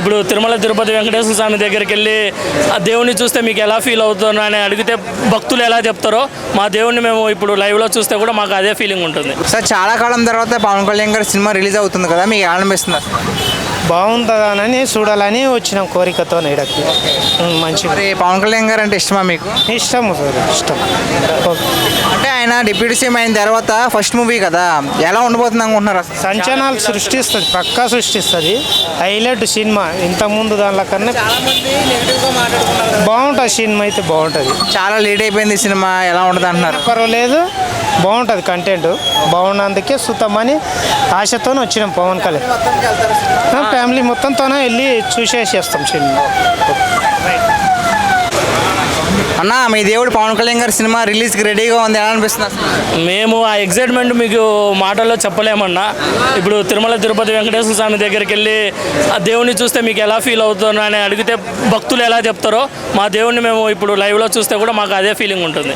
ఇప్పుడు తిరుమల తిరుపతి వెంకటేశ్వర స్వామి దగ్గరికి వెళ్ళి ఆ దేవుణ్ణి చూస్తే మీకు ఎలా ఫీల్ అవుతుందో అని అడిగితే భక్తులు ఎలా చెప్తారో మా దేవుణ్ణి మేము ఇప్పుడు లైవ్లో చూస్తే కూడా మాకు అదే ఫీలింగ్ ఉంటుంది. సార్ చాలా కాలం తర్వాత పవన్ కళ్యాణ్ గారి సినిమా రిలీజ్ అవుతుంది కదా, మీకు అనిపిస్తుంది? బాగుంటుందని చూడాలని వచ్చిన కోరికతో ఇక్కడికి. మంచి మరి పవన్ కళ్యాణ్ గారు అంటే ఇష్టమా మీకు? ఇష్టము సార్, ఇష్టం. అంటే ఆయన డిప్యూటీ సీఎం అయిన తర్వాత ఫస్ట్ మూవీ కదా, ఎలా ఉండబోతుంది అనుకుంటున్నారు అసలు? సంచలనాలు సృష్టిస్తుంది, పక్కా సృష్టిస్తుంది. హైలైట్ సినిమా, ఇంతకుముందు దానిలో కన్నా బాగుంటుంది. సినిమా అయితే బాగుంటుంది. చాలా లేట్ అయిపోయింది ఈ సినిమా, ఎలా ఉంటుంది అంటున్నారు? పర్వాలేదు, బాగుంటుంది. కంటెంట్ బాగున్నందుకే సుతమని ఆశతో వచ్చినాం పవన్ కళ్యాణ్. ఫ్యామిలీ మొత్తంతోనే వెళ్ళి చూసేసేస్తాం సినిమా. అన్న, మీ దేవుడు పవన్ కళ్యాణ్ గారి సినిమా రిలీజ్కి రెడీగా ఉంది, ఎలా అనిపిస్తుంది అసలు? మేము ఆ ఎగ్జైట్మెంట్ మీకు మాటల్లో చెప్పలేమన్నా. ఇప్పుడు తిరుమల తిరుపతి వెంకటేశ్వర స్వామి దగ్గరికి వెళ్ళి ఆ దేవుణ్ణి చూస్తే మీకు ఎలా ఫీల్ అవుతుందో అని అడిగితే భక్తులు ఎలా చెప్తారో మా దేవుణ్ణి మేము ఇప్పుడు లైవ్లో చూస్తే కూడా మాకు అదే ఫీలింగ్ ఉంటుంది.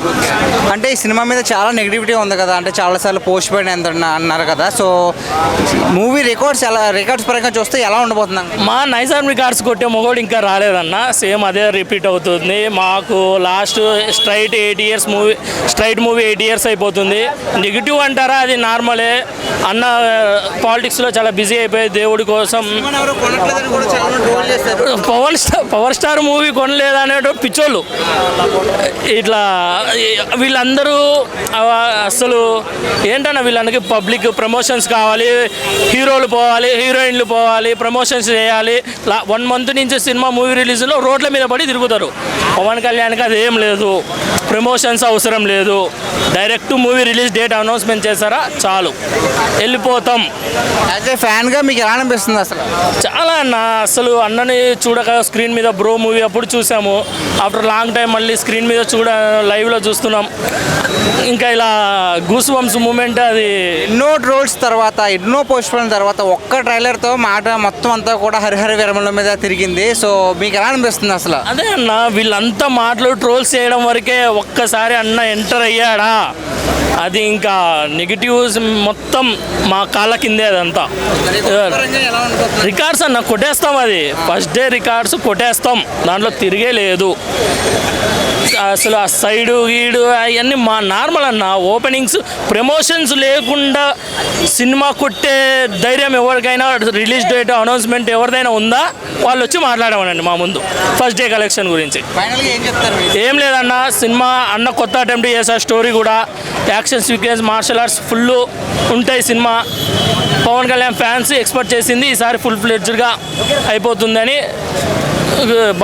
అంటే ఈ సినిమా మీద చాలా నెగిటివిటీ ఉంది కదా, అంటే చాలాసార్లు పోస్ట్ పోయిన అన్నారు కదా, సో మూవీ రికార్డ్స్ పరంగా చూస్తే ఎలా ఉండబోతుంది? మా నైజాం రికార్డ్స్ కొట్టే మొగోడు ఇంకా రాలేదన్న, సేమ్ అదే రిపీట్ అవుతుంది. మాకు last straight 8 years movie, straight movie 8 years అయిపోతుంది. నెగిటివ్ అంటారా, అది నార్మలే అన్న. పాలిటిక్స్లో చాలా బిజీ అయిపోయి దేవుడి కోసం పవర్ స్టార్ మూవీ కొనలేదు అనేటో పిచ్చోళ్ళు ఇట్లా. వీళ్ళందరూ అసలు ఏంటన్నా, వీళ్ళందరికీ పబ్లిక్ ప్రమోషన్స్ కావాలి, హీరోలు పోవాలి, హీరోయిన్లు పోవాలి, ప్రమోషన్స్ చేయాలి. 1 month నుంచి సినిమా మూవీ రిలీజ్లో రోడ్ల మీద పడి తిరుగుతారు. పవన్ కళ్యాణ్కి అదేం లేదు, ప్రమోషన్స్ అవసరం లేదు. Direct movie release date announcement చేశారా చాలు, వెళ్ళిపోతాం. యాజ్ ఏ ఫ్యాన్గా మీకు ఎలా అనిపిస్తుంది అసలు? చాలా అన్న, అసలు అన్నని చూడక స్క్రీన్ మీద బ్రో మూవీ అప్పుడు చూసాము. ఆఫ్టర్ లాంగ్ టైం మళ్ళీ స్క్రీన్ మీద లైవ్లో చూస్తున్నాం. ఇంకా ఇలా గూస్ బంప్స్ మూమెంట్. అది ఎన్నో ట్రోల్స్ తర్వాత, ఎన్నో పోస్ట్పోన్ తర్వాత ఒక్క ట్రైలర్తో మాట మొత్తం అంతా కూడా హరిహర విరమల మీద తిరిగింది. సో మీకు ఎలా అనిపిస్తుంది అసలు? అదే అన్న, వీళ్ళంతా మాటలు ట్రోల్స్ చేయడం వరకే. ఒక్కసారి అన్న ఎంటర్ అయ్యాడా, అది ఇంకా నెగిటివ్స్ మొత్తం మా కాళ్ళ కిందే. అదంతా రికార్డ్స్ అన్న కొట్టేస్తాం. అది ఫస్ట్ డే రికార్డ్స్ కొట్టేస్తాం, దాంట్లో తిరిగే లేదు అసలు. ఆ సైడు గీడు అవన్నీ మా నార్మల్ అన్న. ఓపెనింగ్స్ ప్రమోషన్స్ లేకుండా సినిమా కొట్టే ధైర్యం ఎవరికైనా, రిలీజ్ డేట్ అనౌన్స్మెంట్ ఎవరిదైనా ఉందా, వాళ్ళు వచ్చి మాట్లాడమనండి మా ముందు ఫస్ట్ డే కలెక్షన్ గురించి. ఏం లేదన్న, సినిమా అన్న కొత్త అటెంప్ట్ చేసే స్టోరీ కూడా, action sequence, martial arts full ఉంటాయి. Cinema Pawan Kalyan fans expect చేసింది ఈసారి ఫుల్ ఫ్లెడ్జ్డ్గా అయిపోతుందని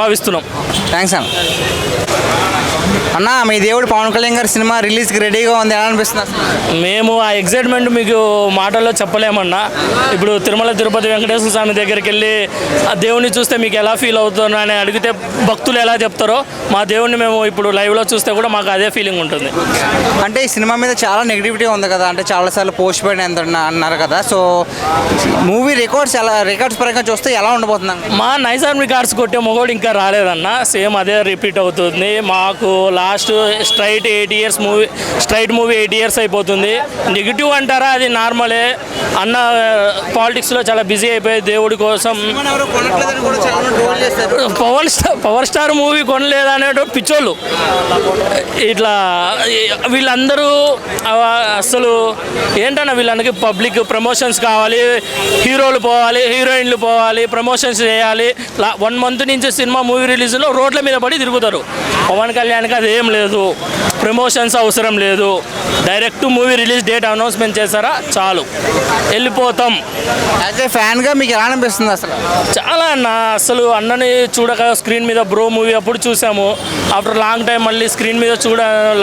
భావిస్తున్నాం. థ్యాంక్స్ అన్న, మీ దేవుడు పవన్ కళ్యాణ్ గారి సినిమా రిలీజ్కి రెడీగా ఉంది, ఎలా అనిపిస్తుంది అసలు? మేము ఆ ఎగ్జైట్మెంట్ మీకు మాటల్లో చెప్పలేమన్నా. ఇప్పుడు తిరుమల తిరుపతి వెంకటేశ్వర స్వామి దగ్గరికి వెళ్ళి ఆ దేవుణ్ణి చూస్తే మీకు ఎలా ఫీల్ అవుతుందో అని అడిగితే భక్తులు ఎలా చెప్తారో మా దేవుణ్ణి మేము ఇప్పుడు లైవ్లో చూస్తే కూడా మాకు అదే ఫీలింగ్ ఉంటుంది. అంటే ఈ సినిమా మీద చాలా నెగిటివిటీ ఉంది కదా, అంటే చాలాసార్లు పోస్ట్ పోయిన అన్నారు కదా, సో మూవీ రికార్డ్స్ పరంగా చూస్తే ఎలా ఉండబోతుంది? మా నైజాం రికార్డ్స్ కొట్టే మొగోడు ఇంకా రాలేదన్న, సేమ్ అదే రిపీట్ అవుతుంది. మాకు last straight 8 years movie, straight movie 8 years అయిపోతుంది. నెగిటివ్ అంటారా, అది నార్మలే అన్న. పాలిటిక్స్లో చాలా బిజీ అయిపోయి దేవుడి కోసం పవర్ స్టార్ మూవీ కొనలేదు అనేటో పిచ్చోళ్ళు ఇట్లా. వీళ్ళందరూ అసలు ఏంటన్నా, వీళ్ళందరికీ పబ్లిక్ ప్రమోషన్స్ కావాలి, హీరోలు పోవాలి, హీరోయిన్లు పోవాలి, ప్రమోషన్స్ చేయాలి. 1 month నుంచి సినిమా మూవీ రిలీజ్లో రోడ్ల మీద పడి తిరుగుతారు. పవన్ కళ్యాణ్కి అదేం లేదు, ప్రమోషన్స్ అవసరం లేదు. Direct movie release date announcement చేశారా చాలు, వెళ్ళిపోతాం. యాజ్ ఏ ఫ్యాన్గా మీకు ఎలా అనిపిస్తుంది అసలు? చాలా అన్న, అసలు అన్నని చూడక స్క్రీన్ మీద బ్రో మూవీ అప్పుడు చూసాము. ఆఫ్టర్ లాంగ్ టైం మళ్ళీ స్క్రీన్ మీద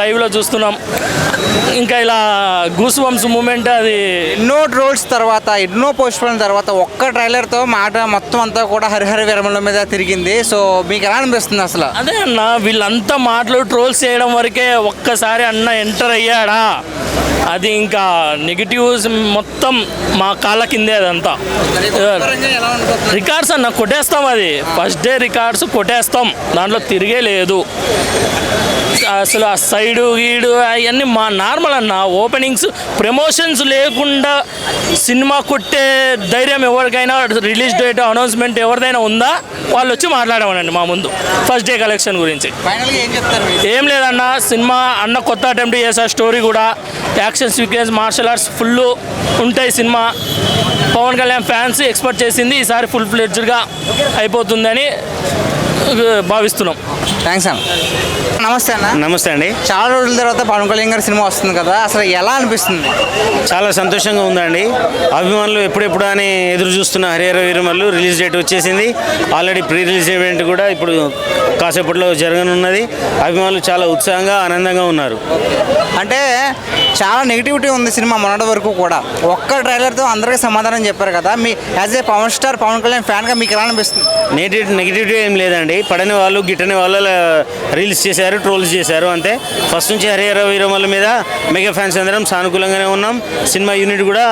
లైవ్లో చూస్తున్నాం. ఇంకా ఇలా గూస్ బంప్స్ మూమెంట్. అది ఎన్నో ట్రోల్స్ తర్వాత, ఎన్నో పోస్ట్పోన్ తర్వాత ఒక్క ట్రైలర్తో మాట మొత్తం అంతా కూడా హరిహర విరమల మీద తిరిగింది. సో మీకు ఎలా అనిపిస్తుంది అసలు? అదే అన్న, వీళ్ళంతా మాటలు ట్రోల్స్ చేయడం వరకే. ఒక్కసారి అన్న ఎంటర్ అయ్యాడా, అది ఇంకా నెగిటివ్స్ మొత్తం మా కాళ్ళ కిందే. అదంతా రికార్డ్స్ అన్న కొట్టేస్తాం. అది ఫస్ట్ డే రికార్డ్స్ కొట్టేస్తాం, దాంట్లో తిరిగే లేదు అసలు. ఆ సైడు గీడు అవన్నీ మా నార్మల్ అన్న ఓపెనింగ్స్ ప్రమోషన్స్ లేకుండా సినిమా కొట్టే ధైర్యం ఎవరికైనా రిలీజ్ డేట్ అనౌన్స్మెంట్ ఎవరిదైనా ఉందా వాళ్ళు వచ్చి మాట్లాడమనండి మా ముందు ఫస్ట్ డే కలెక్షన్ గురించి. ఫైనల్గా ఏం చెప్తారు మీరు? ఏం లేదన్న, సినిమా అన్న కొత్త అటెంప్ట్ చేశారు, స్టోరీ కూడా action sequence martial arts full ఉంటాయి. Cinema Pawan Kalyan fans expect చేసింది ఈసారి ఫుల్ ఫ్లెడ్జ్డ్గా అయిపోతుందని భావిస్తున్నాం. థ్యాంక్స్ అన్న. నమస్తే అన్న. నమస్తే అండి. చాలా రోజుల తర్వాత పవన్ కళ్యాణ్ గారి సినిమా వస్తుంది కదా, అసలు ఎలా అనిపిస్తుంది? చాలా సంతోషంగా ఉందండి. అభిమానులు ఎప్పుడెప్పుడు అని ఎదురు చూస్తున్న హరిహర వీరమల్లు రిలీజ్ డేట్ వచ్చేసింది. ఆల్రెడీ ప్రీ రిలీజ్ ఈవెంట్ కూడా ఇప్పుడు కాసేపట్లో జరగనున్నది. అభిమానులు చాలా ఉత్సాహంగా ఆనందంగా ఉన్నారు. అంటే చాలా నెగిటివిటీ ఉంది సినిమా మొన్నటి వరకు కూడా. ఒక్క ట్రైలర్తో అందరికీ సమాధానం చెప్పారు కదా, మీ as a Pawan star Pawan Kalyan ఫ్యాన్గా మీకు ఎలా అనిపిస్తుంది? నెగిటివిటీ ఏం లేదండి. పడని వాళ్ళు గిట్టని వాళ్ళు రీల్స్ చేశారు, ట్రోల్స్ చేశారు అంతే. ఫస్ట్ నుంచి హరిహర వీరమల్లు మీద మెగా ఫ్యాన్స్ అందరం సానుకూలంగానే ఉన్నాం. సినిమా యూనిట్ కూడా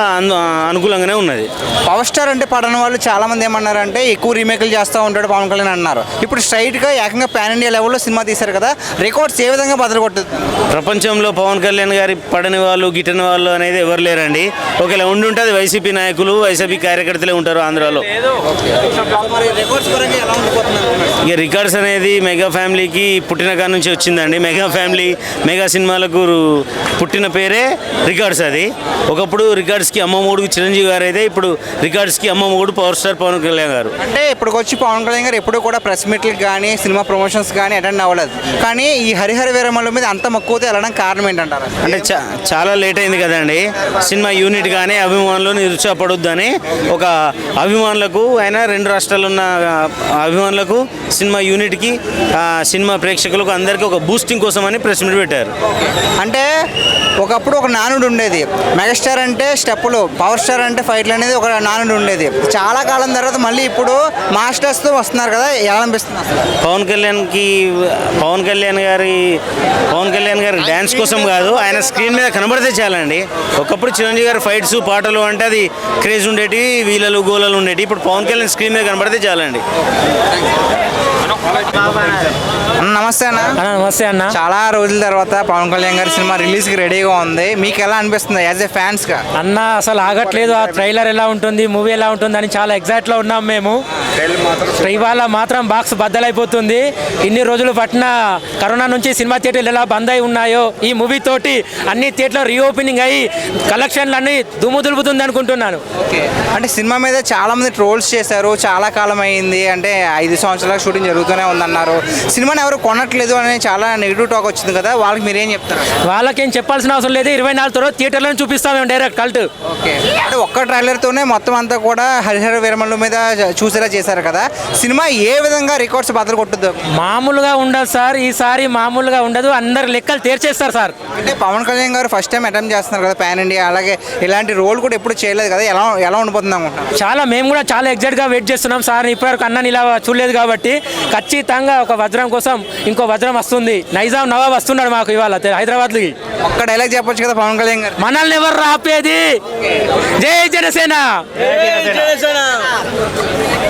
అనుకూలంగానే ఉన్నది. పవర్ స్టార్ అంటే పడని వాళ్ళు చాలా మంది ఏమన్నారంటే ఎక్కువ రీమేక్లు చేస్తూ ఉంటాడు పవన్ కళ్యాణ్ అన్నారు. ఇప్పుడు స్ట్రైట్గా ఏకంగా పాన్ ఇండియా లెవెల్లో సినిమా తీశారు కదా, రికార్డ్స్ ఏ విధంగా బదులు కొట్టుతుంది? ప్రపంచంలో పవన్ కళ్యాణ్ గారి పడని వాళ్ళు గిట్టని వాళ్ళు అనేది ఎవరు లేరండి. ఒకవేళ ఉండి ఉంటుంది వైసీపీ నాయకులు, వైసీపీ కార్యకర్తలే ఉంటారు ఆంధ్రాలో. రికార్డ్స్ పరంగా ఎలా ఉండిపోతున్నారు? ఇక రికార్డ్స్ అనేది మెగా ఫ్యామిలీకి పుట్టిన కాడ నుంచి వచ్చిందండి. మెగా ఫ్యామిలీ మెగా సినిమాలకు పుట్టిన పేరే రికార్డ్స్. అది ఒకప్పుడు రికార్డ్స్కి అమ్మ మూడుకు చిరంజీవి గారు అయితే ఇప్పుడు రికార్డ్స్కి అమ్మ మూడు పవర్ స్టార్ పవన్ కళ్యాణ్ గారు. అంటే ఇప్పటికొచ్చి పవన్ కళ్యాణ్ గారు ఎప్పుడు కూడా ప్రెస్ మీట్లకు కానీ సినిమా ప్రమోషన్స్ కానీ అటెండ్ అవ్వలేదు. కానీ ఈ హరిహర వీరమల్లు మీద అంత మక్కువతో వెళ్ళడం కారణం ఏంటంటారు? అంటే చాలా లేట్ అయింది కదండి. సినిమా యూనిట్ కానీ అభిమానులు నిరుత్సాహపడొద్దని ఒక అభిమానులకు అయినా రెండు రాష్ట్రాల్లో ఉన్న అభిమానులకు సినిమా యూనిట్కి సినిమా ప్రేక్షకులకు అందరికీ ఒక బూస్టింగ్ కోసం అని ప్రెస్ మీట్ పెట్టారు. అంటే ఒకప్పుడు ఒక నానుడు ఉండేది, మెగాస్టార్ అంటే స్టెప్పులు, పవర్ స్టార్ అంటే ఫైట్లు అనేది ఒక నానుడు ఉండేది. చాలా కాలం తర్వాత మళ్ళీ ఇప్పుడు మాస్టర్స్తో వస్తున్నారు కదా, ఎలా అనిపిస్తుంది అసలు? పవన్ కళ్యాణ్ గారి డ్యాన్స్ కోసం కాదు, ఆయన స్క్రీన్ మీద కనబడితే చాలండి. ఒకప్పుడు చిరంజీవి గారి ఫైట్స్ పాటలు అంటే అది క్రేజ్ ఉండేటి, వీలలు గోలలు ఉండేటి. ఇప్పుడు పవన్ కళ్యాణ్ స్క్రీన్ మీద కనబడితే చాలండి. నమస్తే అన్న. నమస్తే అన్న. చాలా రోజుల తర్వాత పవన్ కళ్యాణ్ గారి సినిమా రిలీజ్కి రెడీగా ఉంది, మీకు ఎలా అనిపిస్తుంది యాజ్ ఏ ఫ్యాన్స్గా? అన్న అసలు ఆగట్లేదు. ఆ ట్రైలర్ ఎలా ఉంటుంది, మూవీ ఎలా ఉంటుంది అని చాలా ఎగ్జైట్లో ఉన్నాం మేము. ఇవాళ మాత్రం బాక్స్ బద్దలైపోతుంది. ఇన్ని రోజులు పట్టిన కరోనా నుంచి సినిమా థియేటర్లు ఎలా బంద్ అయి ఉన్నాయో ఈ మూవీ తోటి అన్ని థియేటర్లు రీఓపెనింగ్ అయ్యి కలెక్షన్లు అన్ని దుమ్ము దులుపుతుంది అనుకుంటున్నాను. అంటే సినిమా మీద చాలా మంది ట్రోల్స్ చేశారు, చాలా కాలం అయింది, అంటే 5 సంవత్సరాల షూటింగ్ జరుగుతూనే ఉందన్నారు. సినిమాని ఎవరు కొనట్లేదు అని చాలా నెగిటివ్ టాక్ వచ్చింది కదా, వాళ్ళకి మీరేం చెప్తారు? వాళ్ళకేం చెప్పాల్సిన అవసరం లేదు. 24 తర్వాత థియేటర్లను చూపిస్తాం మేము డైరెక్ట్ కల్ట్. ఓకే, అంటే ఒక్క ట్రైలర్తోనే మొత్తం అంతా కూడా హరిహర వీరమల్లు మీద చూసేలా చేశారు కదా, సినిమా ఏ విధంగా రికార్డ్స్ బదులు కొట్టుద్దు? మామూలుగా ఉండదు సార్, ఈసారి మామూలుగా ఉండదు, అందరు లెక్కలు తీర్చేస్తారు సార్. అంటే పవన్ కళ్యాణ్ గారు ఫస్ట్ టైం అటెంప్ట్ చేస్తున్నారు కదా పాన్ ఇండియా, అలాగే ఇలాంటి రోల్ కూడా ఎప్పుడు చేయలేదు కదా, ఎలా ఉండిపోతుంది అనుకుంటున్నాం? మేము కూడా చాలా ఎగ్జైట్గా వెయిట్ చేస్తున్నాం సార్. ఇప్పటివరకు అన్నని ఇలా చూడలేదు కాబట్టి ఖచ్చితంగా ఒక వజ్రం కోసం ఇంకో వజ్రం వస్తుంది. నైజాం నవాబ్ వస్తున్నాడు మాకు ఇవాళ హైదరాబాద్కి. ఒక్క డైలాగ్ చెప్పొచ్చు కదా పవన్ కళ్యాణ్ గారు? మనల్ని ఎవరు రాపేది? జై జనసేన.